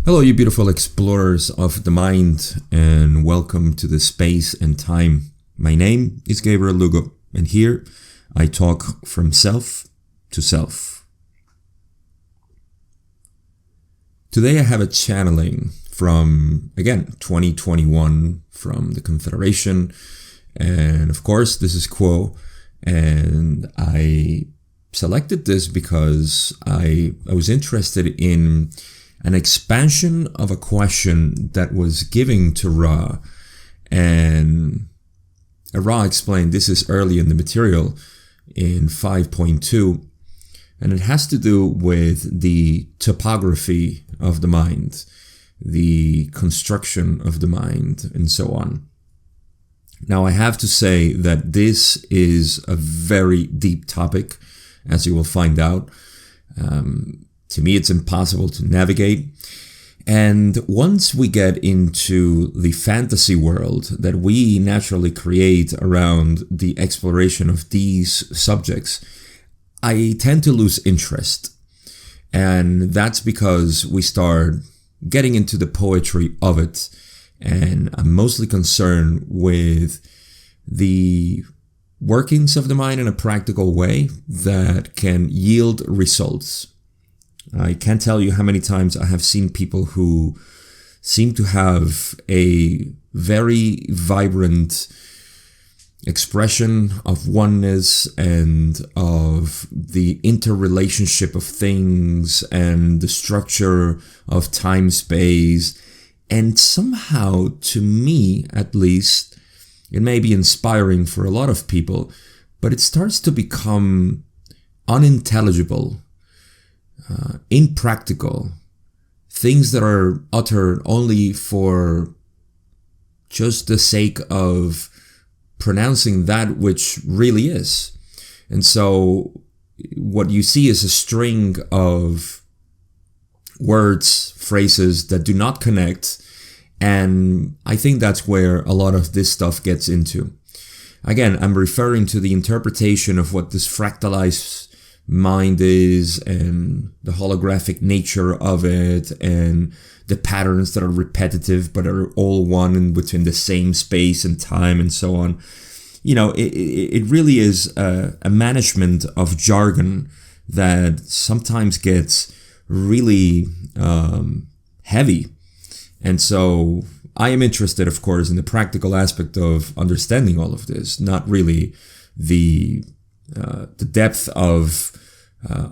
Hello, you beautiful explorers of the mind, and welcome to the space and time. My name is Gabriel Lugo, and here I talk from self to self. Today I have a channeling from, again, 2021 from the Confederation, and of course this is Quo, and I selected this because I was interested in an expansion of a question that was given to Ra, and Ra explained this is early in the material in 5.2, and it has to do with the topography of the mind, the construction of the mind, and so on. Now, I have to say that this is a very deep topic, as you will find out. To me, it's impossible to navigate. And once we get into the fantasy world that we naturally create around the exploration of these subjects, I tend to lose interest. And that's because we start getting into the poetry of it. And I'm mostly concerned with the workings of the mind in a practical way that can yield results. I can't tell you how many times I have seen people who seem to have a very vibrant expression of oneness and of the interrelationship of things and the structure of time space. And somehow, to me at least, it may be inspiring for a lot of people, but it starts to become unintelligible. Impractical, things that are uttered only for just the sake of pronouncing that which really is. And so what you see is a string of words, phrases that do not connect, and I think that's where a lot of this stuff gets into. Again, I'm referring to the interpretation of what this fractalized mind is and the holographic nature of it and the patterns that are repetitive but are all one and within the same space and time and so on. You know, it really is a management of jargon that sometimes gets really heavy. And so I am interested, of course, in the practical aspect of understanding all of this, not really the depth of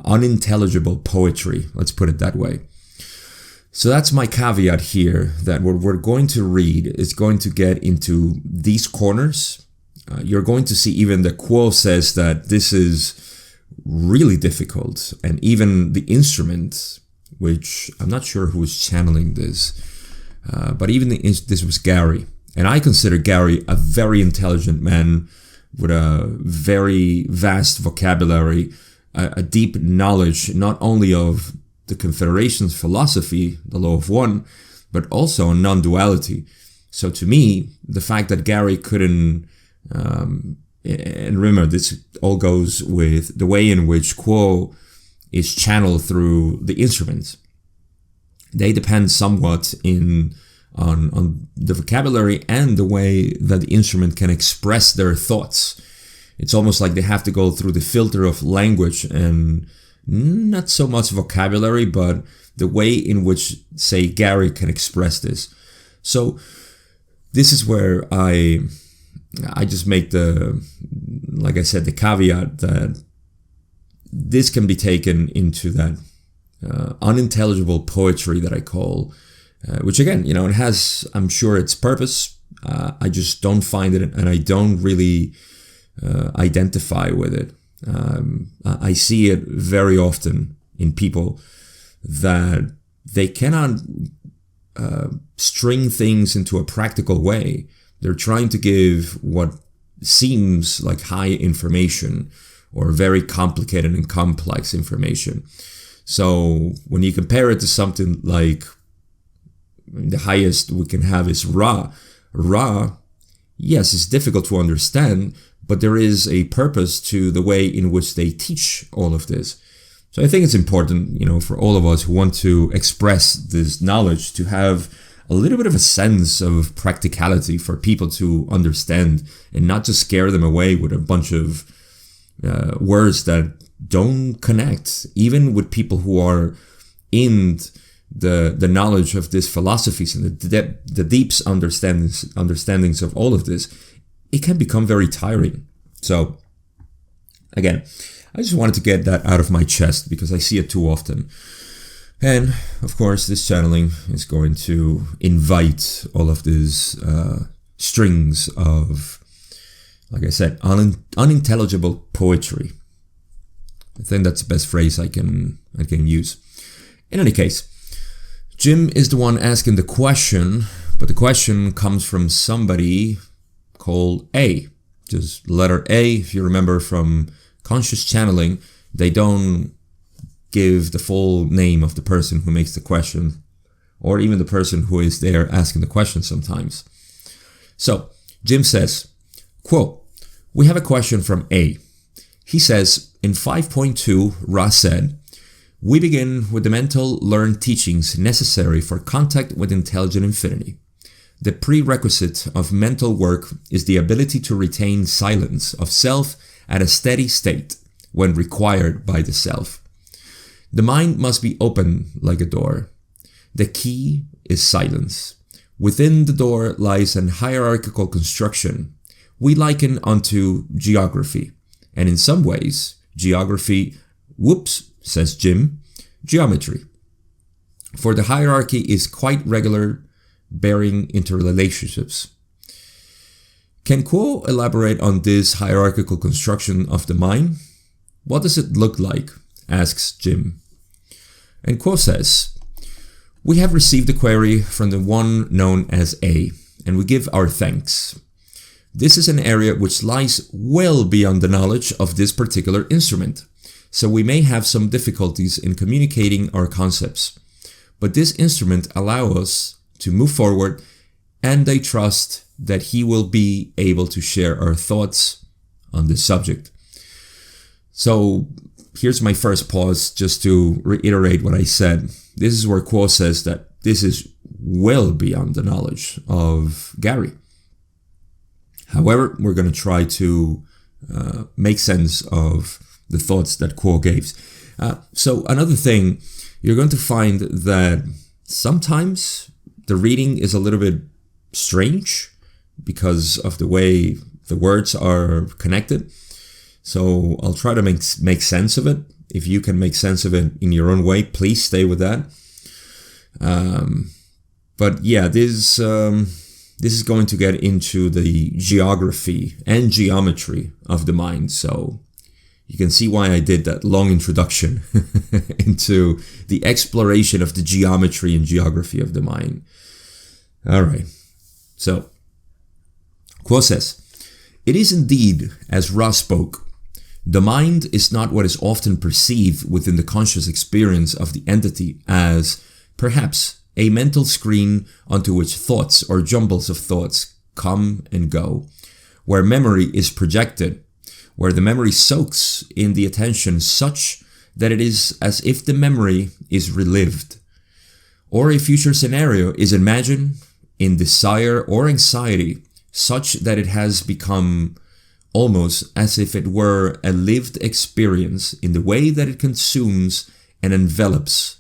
unintelligible poetry, let's put it that way. So that's my caveat here, that what we're going to read is going to get into these corners. You're going to see even the Quo says that this is really difficult, and even the instrument, which I'm not sure who is channeling this, but even this was Gary, and I consider Gary a very intelligent man with a very vast vocabulary, a deep knowledge not only of the Confederation's philosophy, the law of one, but also on non-duality. So to me, the fact that Gary couldn't, and remember, this all goes with the way in which Quo is channeled through the instruments. They depend somewhat on the vocabulary and the way that the instrument can express their thoughts. It's almost like they have to go through the filter of language and not so much vocabulary, but the way in which, say, Gary can express this. So this is where I just make like I said, the caveat that this can be taken into that unintelligible poetry that I call, which again, you know, it has, I'm sure, its purpose. I just don't find it, and I don't really identify with it. I see it very often in people that they cannot string things into a practical way. They're trying to give what seems like high information or very complicated and complex information. So when you compare it to something like, the highest we can have is Ra. Ra, yes, it's difficult to understand, but there is a purpose to the way in which they teach all of this. So I think it's important, for all of us who want to express this knowledge to have a little bit of a sense of practicality for people to understand and not to scare them away with a bunch of words that don't connect, even with people who are in the knowledge of these philosophies and the deep understandings of all of this. It can become very tiring. So again, I just wanted to get that out of my chest because I see it too often. And of course, this channeling is going to invite all of these strings of, like I said, unintelligible poetry. I think that's the best phrase I can use. In any case, Jim is the one asking the question, but the question comes from somebody called A. Just letter A. If you remember from conscious channeling, they don't give the full name of the person who makes the question, or even the person who is there asking the question sometimes. So, Jim says, quote, "We have a question from A. He says, in 5.2, Ra said, we begin with the mental learned teachings necessary for contact with intelligent infinity. The prerequisite of mental work is the ability to retain silence of self at a steady state when required by the self. The mind must be open like a door. The key is silence. Within the door lies an hierarchical construction we liken unto geography, and in some ways, geography, says Jim, geometry. For the hierarchy is quite regular, bearing interrelationships. Can Quo elaborate on this hierarchical construction of the mind? What does it look like? Asks Jim. And Quo says, we have received a query from the one known as A, and we give our thanks. This is an area which lies well beyond the knowledge of this particular instrument, so we may have some difficulties in communicating our concepts. But this instrument allows us to move forward, and I trust that he will be able to share our thoughts on this subject. So here's my first pause just to reiterate what I said. This is where Quo says that this is well beyond the knowledge of Gary. However, we're going to try to make sense of the thoughts that Quo gave. So another thing, you're going to find that sometimes the reading is a little bit strange because of the way the words are connected. So I'll try to make sense of it. If you can make sense of it in your own way, please stay with that. But yeah, this is going to get into the geography and geometry of the mind. So you can see why I did that long introduction into the exploration of the geometry and geography of the mind. All right. So, Quo says, it is indeed, as Ra spoke, the mind is not what is often perceived within the conscious experience of the entity as, perhaps, a mental screen onto which thoughts or jumbles of thoughts come and go, where memory is projected, where the memory soaks in the attention such that it is as if the memory is relived, or a future scenario is imagined in desire or anxiety such that it has become almost as if it were a lived experience in the way that it consumes and envelops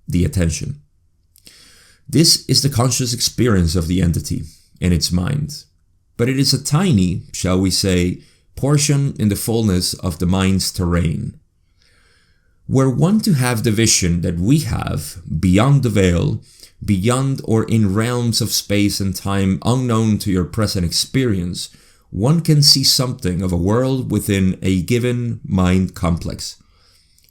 the attention. This is the conscious experience of the entity in its mind, but it is a tiny, shall we say, portion in the fullness of the mind's terrain. Were one to have the vision that we have beyond the veil, beyond or in realms of space and time unknown to your present experience, one can see something of a world within a given mind complex.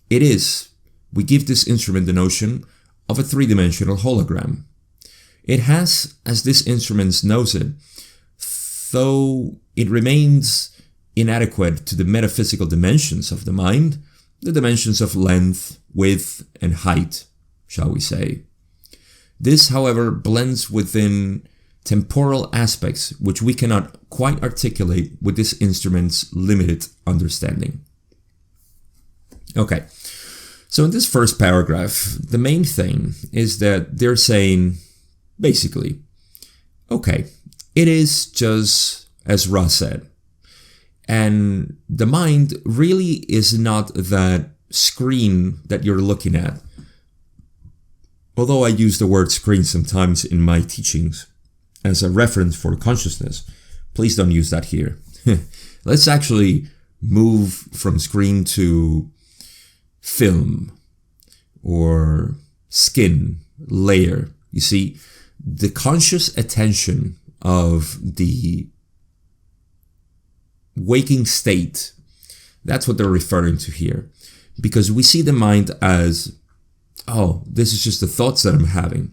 It is, we give this instrument the notion of a three-dimensional hologram. It has, as this instrument knows it, though it remains inadequate to the metaphysical dimensions of the mind, the dimensions of length, width, and height, shall we say. This, however, blends within temporal aspects which we cannot quite articulate with this instrument's limited understanding. Okay, So in this first paragraph, the main thing is that they're saying, basically, okay, it is just as Ra said. And the mind really is not that screen that you're looking at. Although I use the word screen sometimes in my teachings as a reference for consciousness, please don't use that here. Let's actually move from screen to film or skin layer. You see, the conscious attention of the waking state, that's what they're referring to here. Because we see the mind as, oh, this is just the thoughts that I'm having.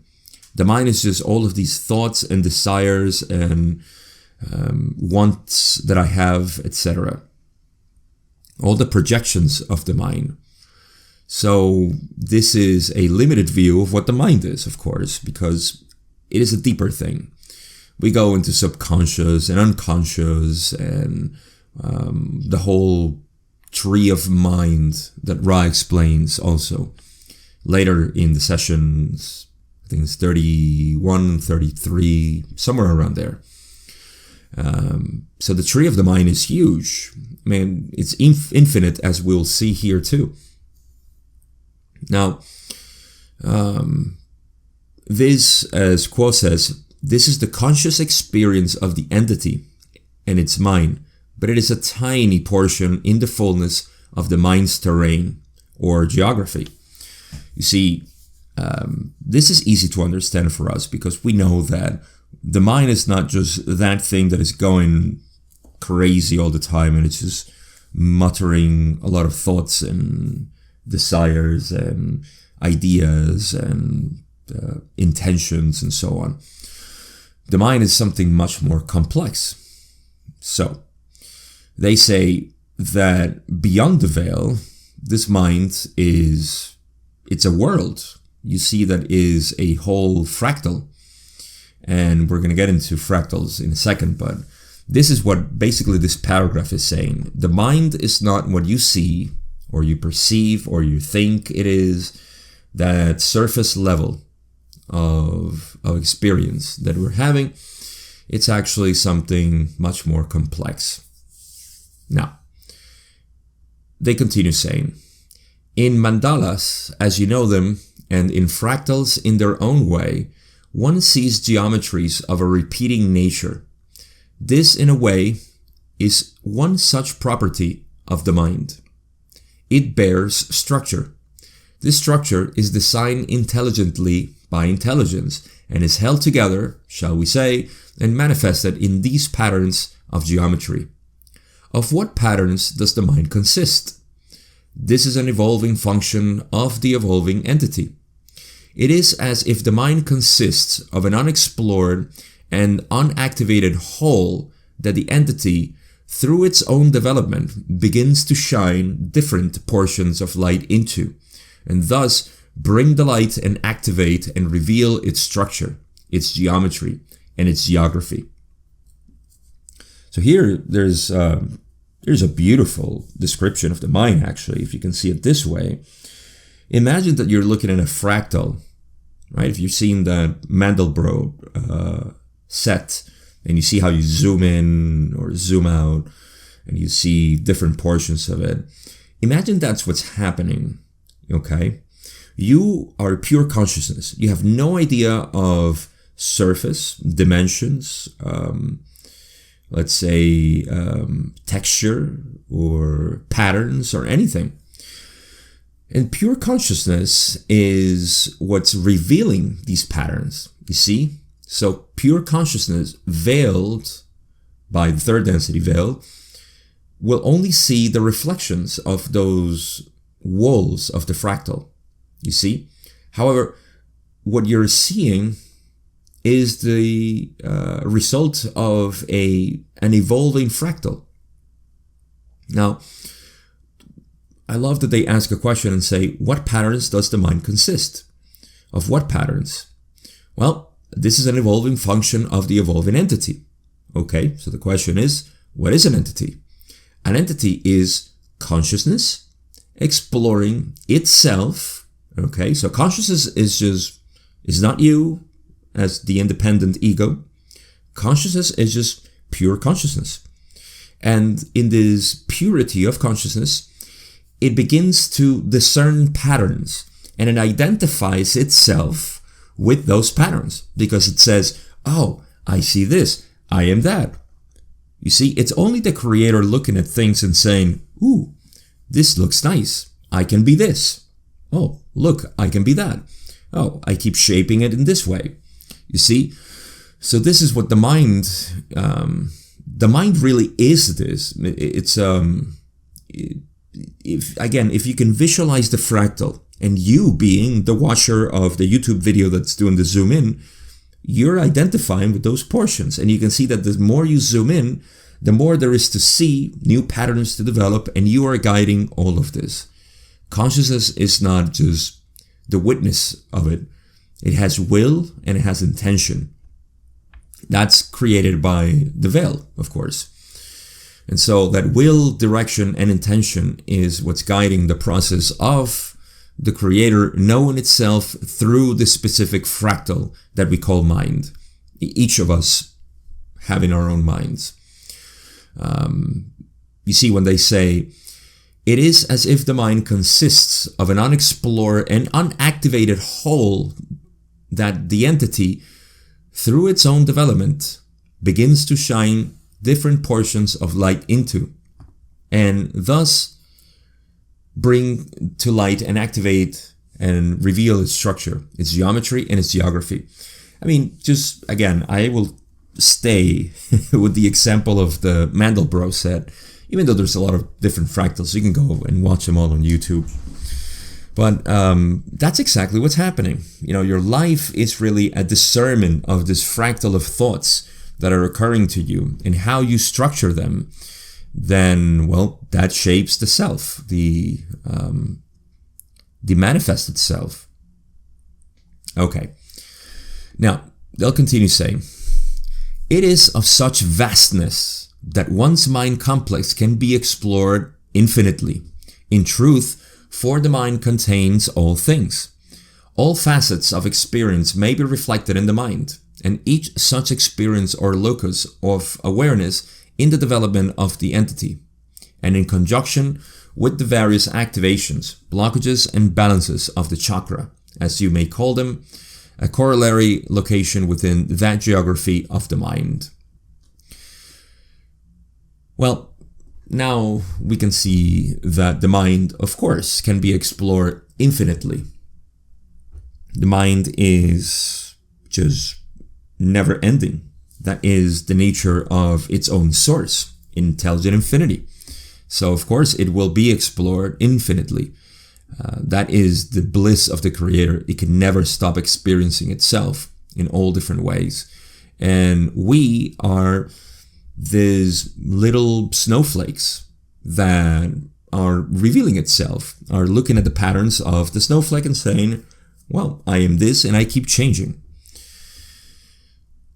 The mind is just all of these thoughts and desires and wants that I have, etc. All the projections of the mind. So this is a limited view of what the mind is, of course, because it is a deeper thing. We go into subconscious and unconscious and the whole tree of mind that Ra explains also later in the sessions. I think it's 31, 33, somewhere around there. So the tree of the mind is huge. I mean, it's infinite, as we'll see here too. Now, this, as Quo says, this is the conscious experience of the entity and its mind, but it is a tiny portion in the fullness of the mind's terrain or geography. You see, this is easy to understand for us because we know that the mind is not just that thing that is going crazy all the time and it's just muttering a lot of thoughts and desires and ideas and intentions and so on. The mind is something much more complex. So, they say that beyond the veil, this mind it's a world. You see, that is a whole fractal. And we're going to get into fractals in a second, but this is what basically this paragraph is saying. The mind is not what you see or you perceive or you think it is, that surface level of experience that we're having. It's actually something much more complex. Now, they continue saying, in mandalas, as you know them, and in fractals in their own way, one sees geometries of a repeating nature. This, in a way, is one such property of the mind. It bears structure. This structure is designed intelligently by intelligence and is held together, shall we say, and manifested in these patterns of geometry. Of what patterns does the mind consist? This is an evolving function of the evolving entity. It is as if the mind consists of an unexplored and unactivated whole that the entity, through its own development, begins to shine different portions of light into, and thus bring the light and activate and reveal its structure, its geometry, and its geography. So here there's a beautiful description of the mind, actually, if you can see it this way. Imagine that you're looking at a fractal, right? If you've seen the Mandelbrot set, and you see how you zoom in or zoom out, and you see different portions of it. Imagine that's what's happening, okay? You are pure consciousness. You have no idea of surface, dimensions, let's say texture or patterns or anything. And pure consciousness is what's revealing these patterns, you see? So pure consciousness, veiled by the third density veil, will only see the reflections of those walls of the fractal, you see? However, what you're seeing is the result of an evolving fractal. Now, I love that they ask a question and say, what patterns does the mind consist? Of what patterns? Well, this is an evolving function of the evolving entity. Okay, so the question is, what is an entity? An entity is consciousness exploring itself. Okay, so consciousness is not you as the independent ego. Consciousness is just pure consciousness. And in this purity of consciousness, it begins to discern patterns, and it identifies itself with those patterns because it says, oh, I see this, I am that. You see, it's only the creator looking at things and saying, ooh, this looks nice, I can be this. Oh, look, I can be that. Oh, I keep shaping it in this way. You see? So this is what the mind really is this. It's, if you can visualize the fractal, and you being the watcher of the YouTube video that's doing the zoom in, you're identifying with those portions. And you can see that the more you zoom in, the more there is to see, new patterns to develop, and you are guiding all of this. Consciousness is not just the witness of it. It has will and it has intention. That's created by the veil, of course. And so that will, direction, and intention is what's guiding the process of the creator knowing itself through the specific fractal that we call mind. Each of us having our own minds. You see, when they say, it is as if the mind consists of an unexplored and unactivated whole that the entity, through its own development, begins to shine different portions of light into, and thus bring to light and activate and reveal its structure, its geometry, and its geography. I mean, just again, I will stay with the example of the Mandelbrot set, even though there's a lot of different fractals. You can go and watch them all on YouTube. But that's exactly what's happening. You know, your life is really a discernment of this fractal of thoughts that are occurring to you, and how you structure them. Then, well, that shapes the self, the manifested self. Okay. Now, they'll continue saying, it is of such vastness that one's mind complex can be explored infinitely. In truth, for the mind contains all things. All facets of experience may be reflected in the mind, and each such experience or locus of awareness in the development of the entity, and in conjunction with the various activations, blockages, and balances of the chakra, as you may call them, a corollary location within that geography of the mind. Well, now we can see that the mind, of course, can be explored infinitely. The mind is just never ending. That is the nature of its own source, intelligent infinity. So, of course, it will be explored infinitely. That is the bliss of the creator. It can never stop experiencing itself in all different ways. And we are these little snowflakes that are revealing itself, are looking at the patterns of the snowflake and saying, well, I am this and I keep changing.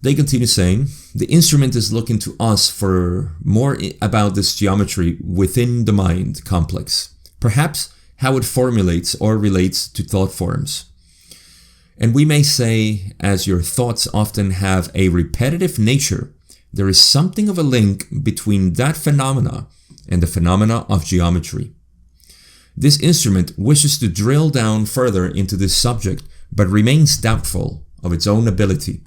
They continue saying, the instrument is looking to us for more about this geometry within the mind complex, perhaps how it formulates or relates to thought forms. And we may say, as your thoughts often have a repetitive nature, there is something of a link between that phenomena and the phenomena of geometry. This instrument wishes to drill down further into this subject, but remains doubtful of its own ability.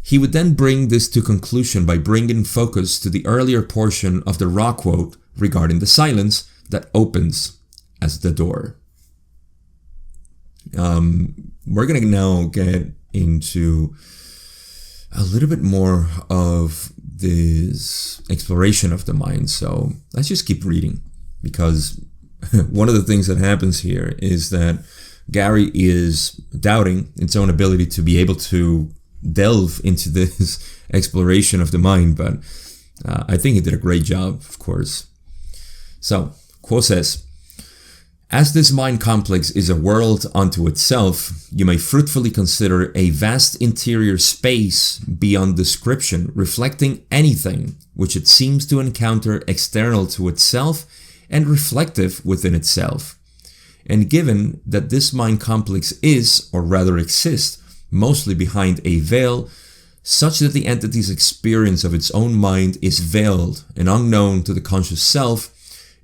He would then bring this to conclusion by bringing focus to the earlier portion of the Ra quote regarding the silence that opens as the door. We're going to now get into a little bit more of this exploration of the mind. So let's just keep reading, because one of the things that happens here is that Gary is doubting its own ability to be able to delve into this exploration of the mind, but I think he did a great job, of course. So, quote says, as this mind complex is a world unto itself, you may fruitfully consider a vast interior space beyond description, reflecting anything which it seems to encounter external to itself, and reflective within itself. And given that this mind complex is, or rather exists, mostly behind a veil, such that the entity's experience of its own mind is veiled and unknown to the conscious self,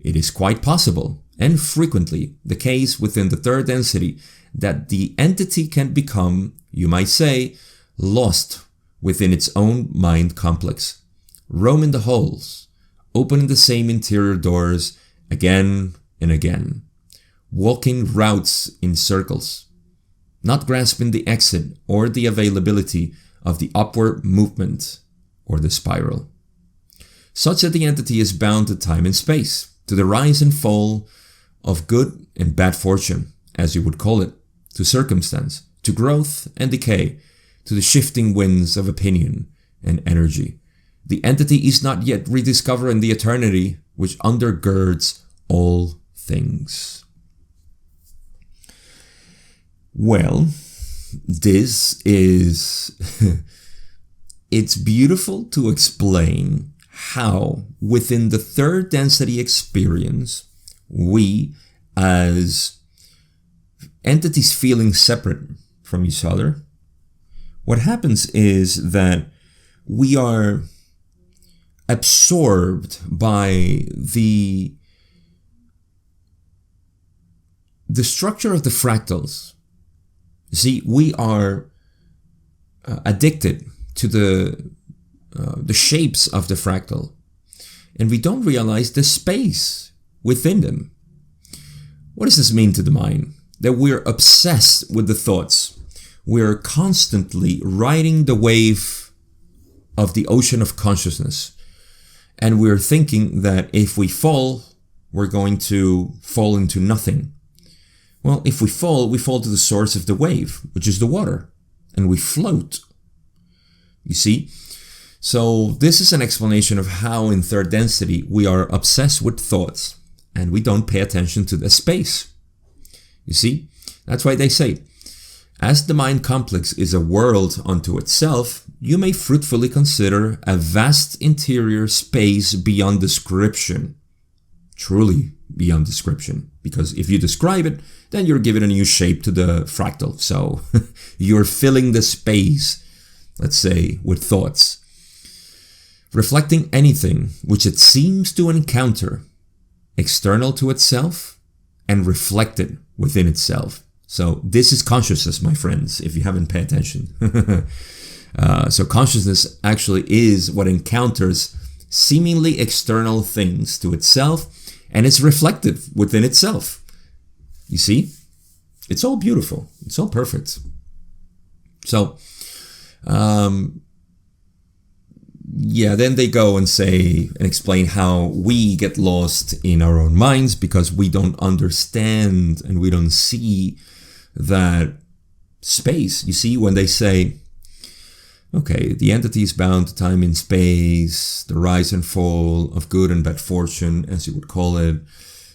it is quite possible, and frequently the case within the third density, that the entity can become, you might say, lost within its own mind complex, roaming the halls, opening the same interior doors again and again, walking routes in circles, not grasping the exit or the availability of the upward movement or the spiral, such that the entity is bound to time and space, to the rise and fall of good and bad fortune, as you would call it, to circumstance, to growth and decay, to the shifting winds of opinion and energy. The entity is not yet rediscovering the eternity which undergirds all things. Well, this is... it's beautiful to explain how, within the third density experience, we, as entities feeling separate from each other, what happens is that we are absorbed by the structure of the fractals. See, we are addicted to the shapes of the fractal, and we don't realize the space within them. What does this mean to the mind? That we're obsessed with the thoughts. We're constantly riding the wave of the ocean of consciousness, and we're thinking that if we fall, we're going to fall into nothing. Well, if we fall to the source of the wave, which is the water, and we float. You see? So this is an explanation of how in third density we are obsessed with thoughts, and we don't pay attention to the space. You see? That's why they say, as the mind complex is a world unto itself, you may fruitfully consider a vast interior space beyond description. Truly beyond description. Because if you describe it, then you're giving a new shape to the fractal. So you're filling the space, let's say, with thoughts. Reflecting anything which it seems to encounter external to itself and reflected within itself. So this is consciousness, my friends, if you haven't paid attention. So consciousness actually is what encounters seemingly external things to itself, and it's reflective within itself. You see? It's all beautiful. It's all perfect. So, then they go and say and explain how we get lost in our own minds because we don't understand and we don't see that space. You see, when they say, okay, the entity is bound to time and space, the rise and fall of good and bad fortune, as you would call it,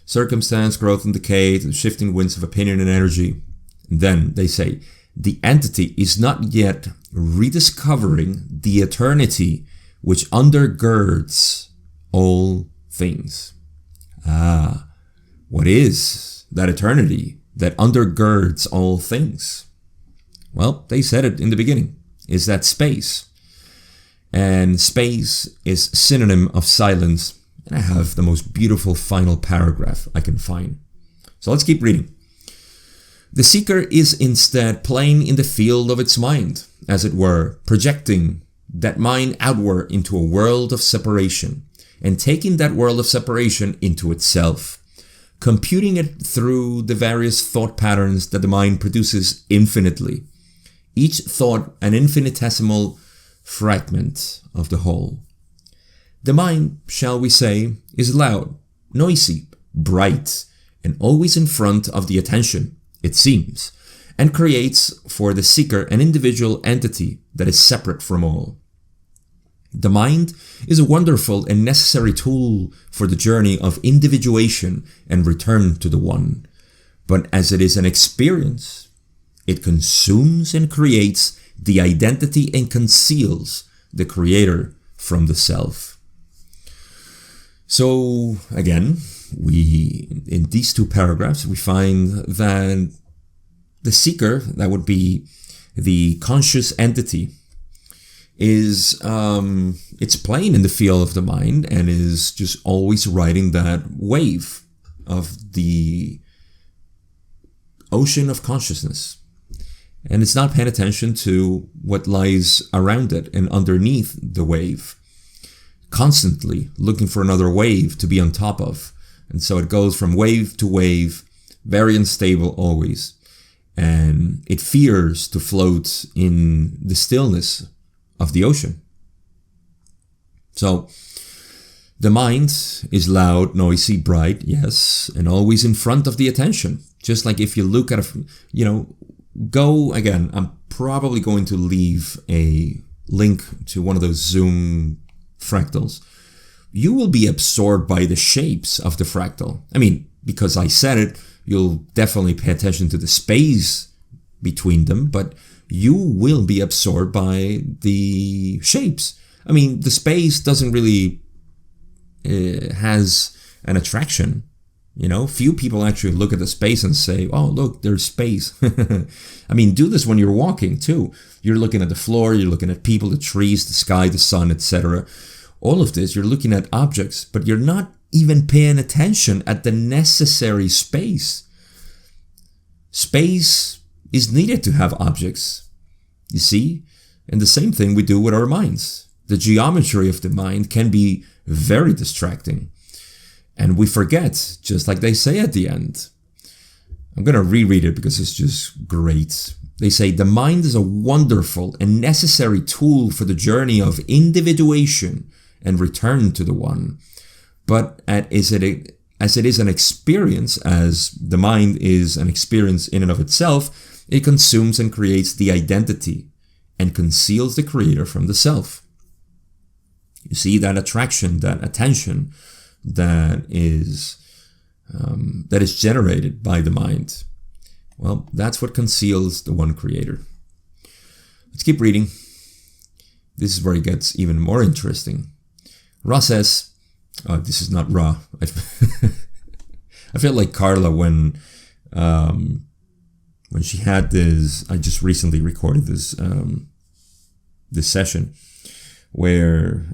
circumstance, growth and decay, the shifting winds of opinion and energy. And then they say, the entity is not yet rediscovering the eternity which undergirds all things. What is that eternity that undergirds all things? Well, they said it in the beginning. Is that space. And space is synonym of silence. And I have the most beautiful final paragraph I can find. So let's keep reading. The seeker is instead playing in the field of its mind, as it were, projecting that mind outward into a world of separation, and taking that world of separation into itself, computing it through the various thought patterns that the mind produces infinitely, each thought an infinitesimal fragment of the whole. The mind, shall we say, is loud, noisy, bright, and always in front of the attention, it seems, and creates for the seeker an individual entity that is separate from all. The mind is a wonderful and necessary tool for the journey of individuation and return to the One, but as it is an experience, it consumes and creates the identity and conceals the creator from the self. So again, in these two paragraphs, we find that the seeker, that would be the conscious entity, is it's playing in the field of the mind and is just always riding that wave of the ocean of consciousness. And it's not paying attention to what lies around it and underneath the wave, constantly looking for another wave to be on top of. And so it goes from wave to wave, very unstable always. And it fears to float in the stillness of the ocean. So the mind is loud, noisy, bright, yes, and always in front of the attention. Just like if you look at go again, I'm probably going to leave a link to one of those Zoom fractals. You will be absorbed by the shapes of the fractal. I mean, because I said it, you'll definitely pay attention to the space between them, but you will be absorbed by the shapes. I mean, the space doesn't really has an attraction. Few people actually look at the space and say, oh, look, there's space. I mean, do this when you're walking too. You're looking at the floor, you're looking at people, the trees, the sky, the sun, etc. All of this, you're looking at objects, but you're not even paying attention at the necessary space. Space is needed to have objects, you see? And the same thing we do with our minds. The geometry of the mind can be very distracting. And we forget, just like they say at the end. I'm going to reread it because it's just great. They say, the mind is a wonderful and necessary tool for the journey of individuation and return to the One. But as it is an experience, as the mind is an experience in and of itself, it consumes and creates the identity and conceals the creator from the self. You see that attraction, that attention that is generated by the mind. Well, that's what conceals the one creator. Let's keep reading. This is where it gets even more interesting. Ra says, this is not Ra. I feel like Carla when she had this. I just recently recorded this session where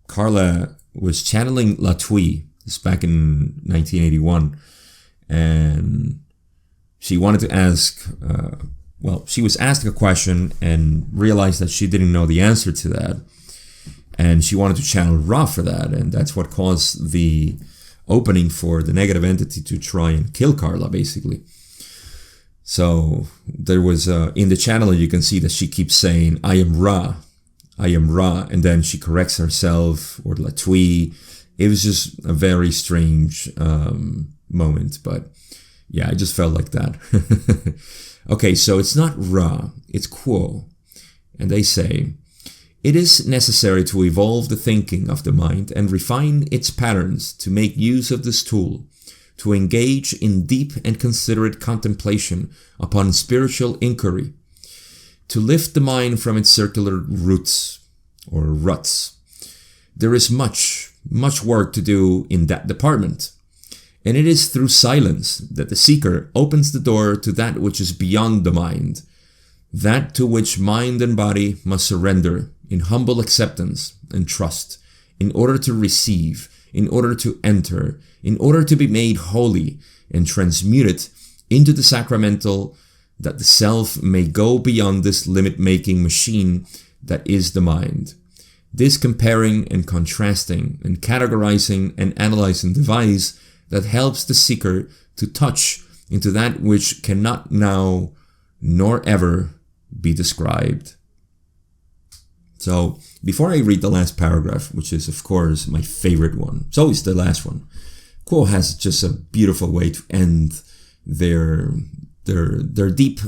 Carla was channeling Latwii. This back in 1981, and she wanted to ask. She was asked a question and realized that she didn't know the answer to that. And she wanted to channel Ra for that. And that's what caused the opening for the negative entity to try and kill Carla, basically. So there was, in the channel, you can see that she keeps saying, I am Ra. I am Ra. And then she corrects herself, or Latwii. It was just a very strange moment. But yeah, I just felt like that. Okay, so it's not Ra, it's Quo. And they say, it is necessary to evolve the thinking of the mind and refine its patterns to make use of this tool, to engage in deep and considerate contemplation upon spiritual inquiry, to lift the mind from its circular roots or ruts. There is much work to do in that department. And it is through silence that the seeker opens the door to that which is beyond the mind, that to which mind and body must surrender in humble acceptance and trust, in order to receive, in order to enter, in order to be made holy and transmuted into the sacramental, that the self may go beyond this limit-making machine that is the mind. This comparing and contrasting and categorizing and analyzing device that helps the seeker to touch into that which cannot now nor ever be described. So before I read the last paragraph, which is of course my favorite one, it's always the last one. Quo has just a beautiful way to end their deep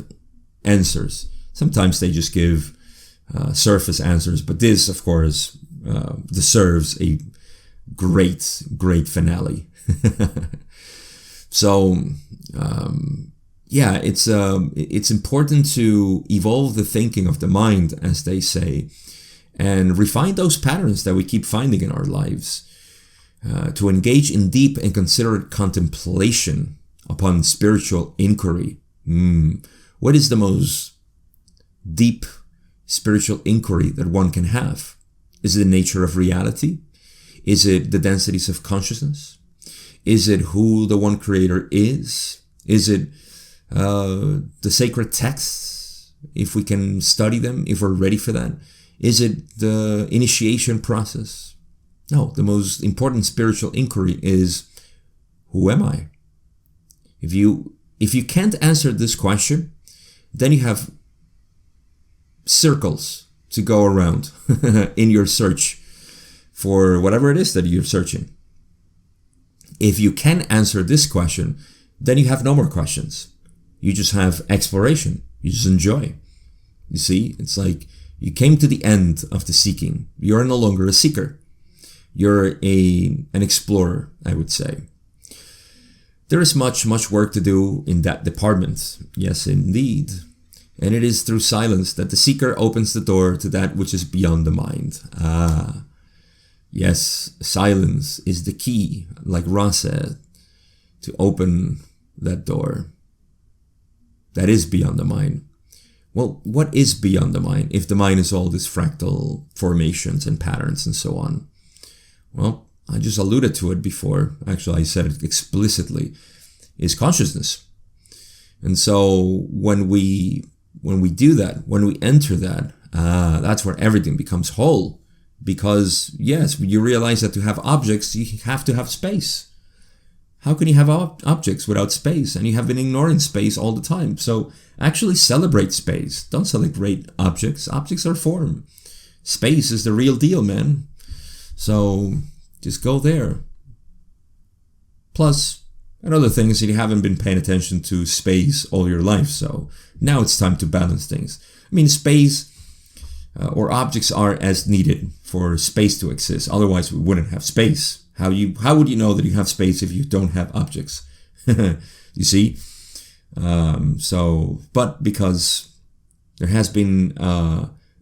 answers. Sometimes they just give surface answers, but this of course deserves a great finale. So it's important to evolve the thinking of the mind, as they say, and refine those patterns that we keep finding in our lives. to engage in deep and considerate contemplation upon spiritual inquiry. What is the most deep spiritual inquiry that one can have? Is it the nature of reality? Is it the densities of consciousness? Is it who the one creator is? Is it the sacred texts, if we can study them, if we're ready for that? Is it the initiation process? No, the most important spiritual inquiry is, who am I? If you can't answer this question, then you have circles to go around in your search for whatever it is that you're searching. If you can answer this question, then you have no more questions. You just have exploration. You just enjoy. You see, it's like you came to the end of the seeking. You're no longer a seeker. You're an explorer, I would say. There is much work to do in that department. Yes, indeed. And it is through silence that the seeker opens the door to that which is beyond the mind. Yes, silence is the key, like Ra said, to open that door. That is beyond the mind. Well, what is beyond the mind if the mind is all these fractal formations and patterns and so on? Well, I just alluded to it before. Actually, I said it explicitly. Is consciousness. And so when we do that, when we enter that, that's where everything becomes whole. Because yes, you realize that to have objects, you have to have space. How can you have objects without space? And you have been ignoring space all the time. So actually celebrate space. Don't celebrate objects. Objects are form. Space is the real deal, man. So just go there. Plus, another thing is that you haven't been paying attention to space all your life. So now it's time to balance things. I mean, space or objects are as needed for space to exist. Otherwise, we wouldn't have space. How would you know that you have space if you don't have objects? You see? But because there has been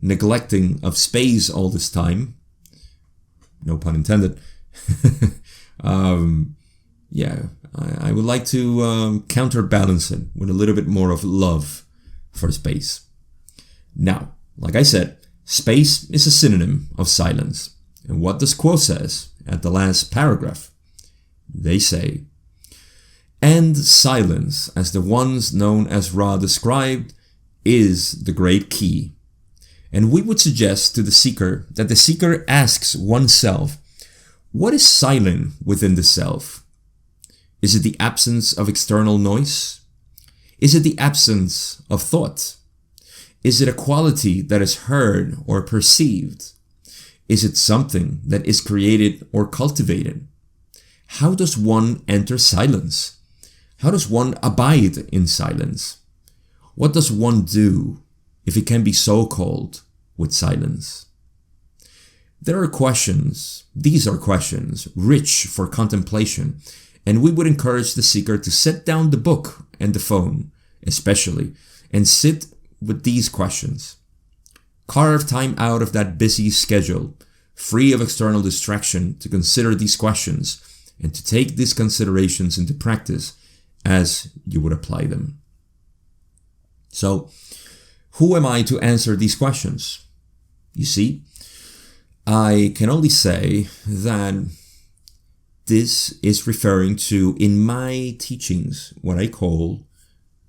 neglecting of space all this time, no pun intended, yeah, I would like to counterbalance it with a little bit more of love for space. Now, like I said, space is a synonym of silence. And what this quote says at the last paragraph, they say, and silence, as the ones known as Ra described, is the great key. And we would suggest to the seeker that the seeker asks oneself, what is silent within the self? Is it the absence of external noise? Is it the absence of thought? Is it a quality that is heard or perceived? Is it something that is created or cultivated? How does one enter silence? How does one abide in silence? What does one do, if it can be so called, with silence? There are questions, these are questions, rich for contemplation, and we would encourage the seeker to set down the book and the phone, especially, and sit with these questions. Carve time out of that busy schedule, free of external distraction, to consider these questions and to take these considerations into practice as you would apply them. So, who am I to answer these questions? You see, I can only say that this is referring to, in my teachings, what I call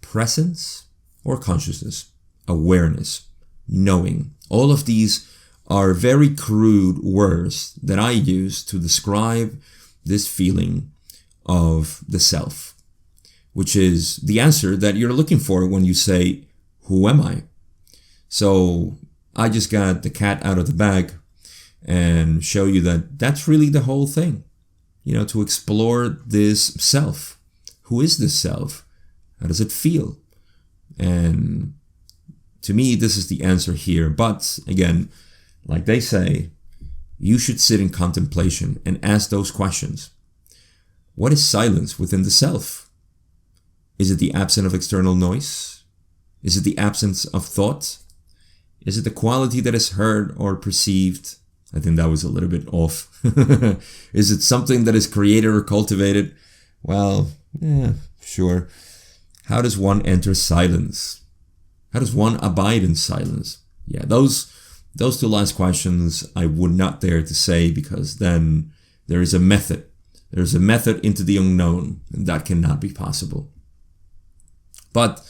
presence or consciousness, awareness, knowing. All of these are very crude words that I use to describe this feeling of the self, which is the answer that you're looking for when you say, who am I? So I just got the cat out of the bag and show you that that's really the whole thing. You know, to explore this self. Who is this self? How does it feel? And to me, this is the answer here. But again, like they say, you should sit in contemplation and ask those questions. What is silence within the self? Is it the absence of external noise? Is it the absence of thought? Is it the quality that is heard or perceived? I think that was a little bit off. Is it something that is created or cultivated? Well, yeah, sure. How does one enter silence? How does one abide in silence? Yeah, those two last questions I would not dare to say, because then there is a method. There's a method into the unknown, and that cannot be possible. But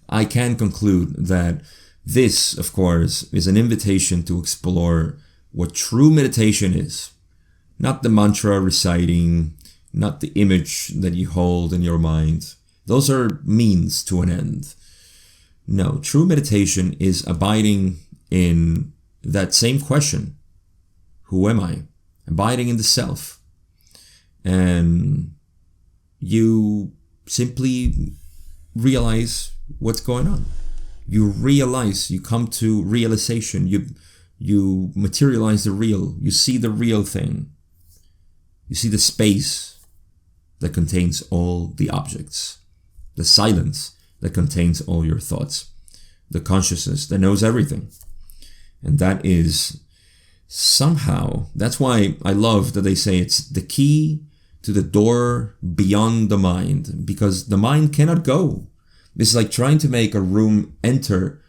I can conclude that this, of course, is an invitation to explore what true meditation is. Not the mantra reciting, not the image that you hold in your mind. Those are means to an end. No, true meditation is abiding in that same question. Who am I? Abiding in the self. And you simply realize what's going on. You realize, you come to realization, you materialize the real, you see the real thing. You see the space that contains all the objects, the silence that contains all your thoughts, the consciousness that knows everything. And that is somehow, that's why I love that they say it's the key to the door beyond the mind, because the mind cannot go. It's like trying to make a room enter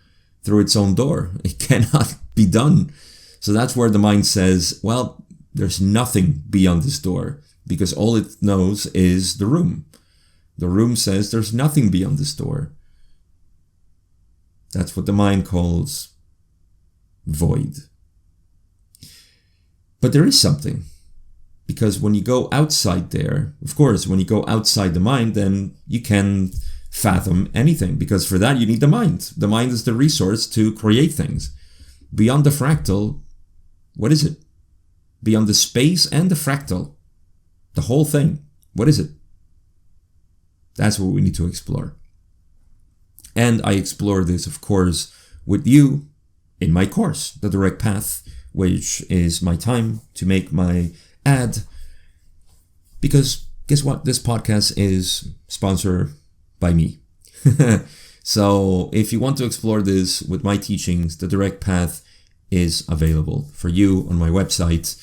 through its own door. It cannot be done. So that's where the mind says, well, there's nothing beyond this door, because all it knows is the room. The room says there's nothing beyond this door. That's what the mind calls void. But there is something. Because when you go outside there, of course, when you go outside the mind, then you can fathom anything. Because for that, you need the mind. The mind is the resource to create things. Beyond the fractal, what is it? Beyond the space and the fractal, the whole thing, what is it? That's what we need to explore. And I explore this, of course, with you in my course, The Direct Path, which is my time to make my ad. Because guess what? This podcast is sponsored by me. So if you want to explore this with my teachings, The Direct Path is available for you on my website.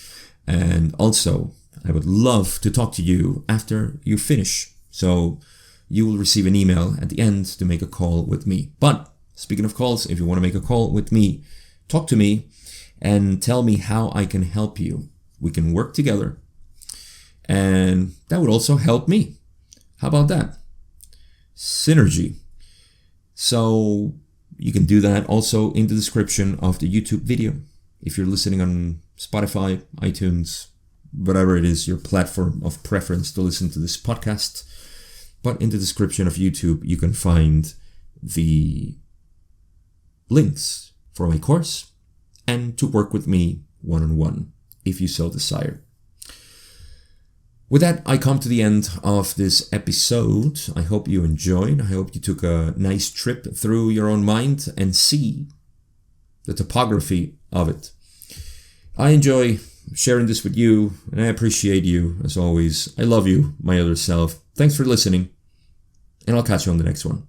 And also, I would love to talk to you after you finish. So you will receive an email at the end to make a call with me. But speaking of calls, if you want to make a call with me, talk to me and tell me how I can help you. We can work together. And that would also help me. How about that? Synergy. So you can do that also in the description of the YouTube video. If you're listening on Spotify, iTunes, whatever it is, your platform of preference to listen to this podcast. But in the description of YouTube, you can find the links for my course and to work with me one-on-one, if you so desire. With that, I come to the end of this episode. I hope you enjoyed. I hope you took a nice trip through your own mind and see the topography of it. I enjoy sharing this with you, and I appreciate you, as always. I love you, my other self. Thanks for listening, and I'll catch you on the next one.